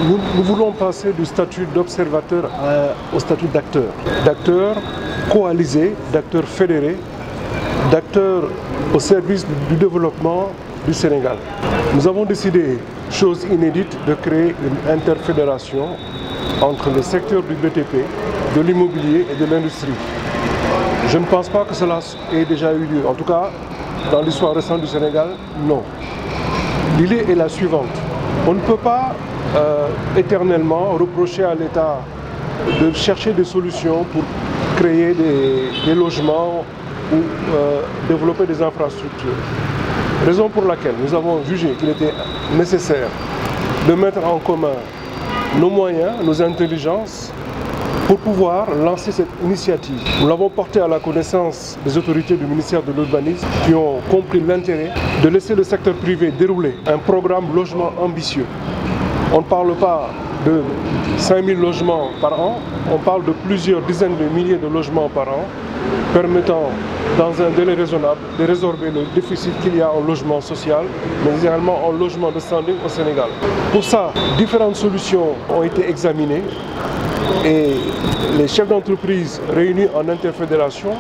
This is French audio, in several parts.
Nous voulons passer du statut d'observateur au statut d'acteur. D'acteur coalisé, d'acteur fédéré, d'acteur au service du développement du Sénégal. Nous avons décidé, chose inédite, de créer une interfédération entre les secteurs du BTP, de l'immobilier et de l'industrie. Je ne pense pas que cela ait déjà eu lieu. En tout cas, dans l'histoire récente du Sénégal, non. L'idée est la suivante. On ne peut pas éternellement reprocher à l'État de chercher des solutions pour créer des logements ou développer des infrastructures. Raison pour laquelle nous avons jugé qu'il était nécessaire de mettre en commun nos moyens, nos intelligences, pour pouvoir lancer cette initiative. Nous l'avons portée à la connaissance des autorités du ministère de l'Urbanisme qui ont compris l'intérêt de laisser le secteur privé dérouler un programme logement ambitieux. On ne parle pas de 5000 logements par an, on parle de plusieurs dizaines de milliers de logements par an, permettant, dans un délai raisonnable, de résorber le déficit qu'il y a en logement social, mais également en logement de standing au Sénégal. Pour ça, différentes solutions ont été examinées et les chefs d'entreprise réunis en interfédération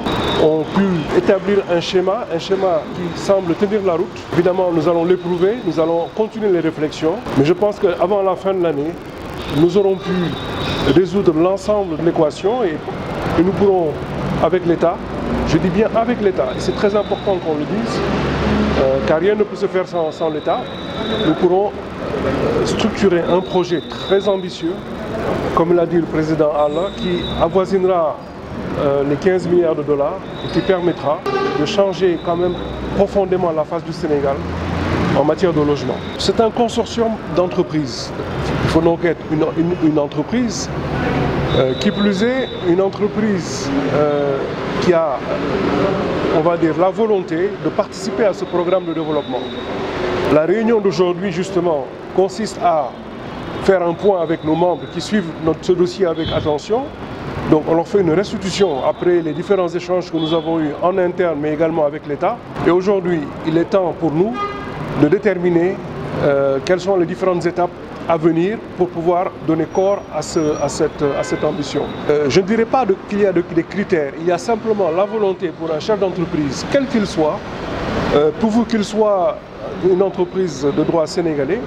ont pu établir un schéma qui semble tenir la route. Évidemment, nous allons l'éprouver, nous allons continuer les réflexions, mais je pense qu'avant la fin de l'année, nous aurons pu résoudre l'ensemble de l'équation et nous pourrons, avec l'État, je dis bien avec l'État, et c'est très important qu'on le dise, car rien ne peut se faire sans l'État, nous pourrons structurer un projet très ambitieux, comme l'a dit le président Allah, qui avoisinera les 15 milliards de dollars et qui permettra de changer quand même profondément la face du Sénégal en matière de logement. C'est un consortium d'entreprises. Il faut donc être une entreprise, qui plus est, une entreprise qui a, on va dire, la volonté de participer à ce programme de développement. La réunion d'aujourd'hui, justement, consiste à faire un point avec nos membres qui suivent ce dossier avec attention. Donc on leur fait une restitution après les différents échanges que nous avons eus en interne mais également avec l'État. Et aujourd'hui, il est temps pour nous de déterminer quelles sont les différentes étapes à venir pour pouvoir donner corps à cette ambition. Je ne dirais pas qu'il y a des critères, il y a simplement la volonté pour un chef d'entreprise, quel qu'il soit, pourvu qu'il soit une entreprise de droit sénégalais,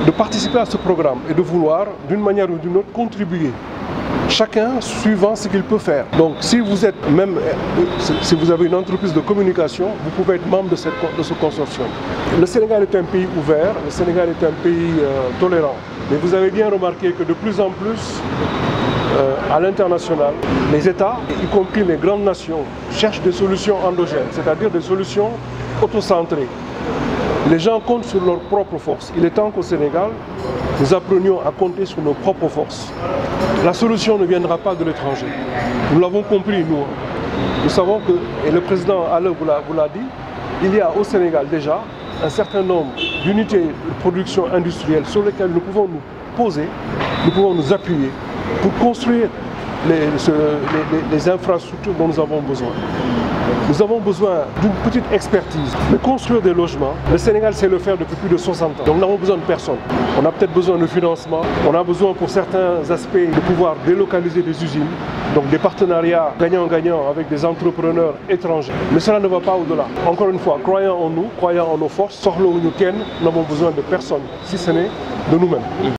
de participer à ce programme et de vouloir, d'une manière ou d'une autre, contribuer. Chacun suivant ce qu'il peut faire. Donc si vous avez une entreprise de communication, vous pouvez être membre de ce consortium. Le Sénégal est un pays ouvert, le Sénégal est un pays tolérant. Mais vous avez bien remarqué que de plus en plus, à l'international, les États, y compris les grandes nations, cherchent des solutions endogènes, c'est-à-dire des solutions autocentrées. Les gens comptent sur leurs propres forces. Il est temps qu'au Sénégal, nous apprenions à compter sur nos propres forces. La solution ne viendra pas de l'étranger. Nous l'avons compris, nous. Nous savons que, et le président Allah vous l'a dit, il y a au Sénégal déjà un certain nombre d'unités de production industrielle sur lesquelles nous pouvons nous poser, nous pouvons nous appuyer pour construire les infrastructures dont nous avons besoin. Nous avons besoin d'une petite expertise. Mais construire des logements, le Sénégal sait le faire depuis plus de 60 ans. Donc nous n'avons besoin de personne. On a peut-être besoin de financement, on a besoin pour certains aspects de pouvoir délocaliser des usines, donc des partenariats gagnant-gagnant avec des entrepreneurs étrangers. Mais cela ne va pas au-delà. Encore une fois, croyant en nous, croyant en nos forces, nous n'avons besoin de personne, si ce n'est de nous-mêmes.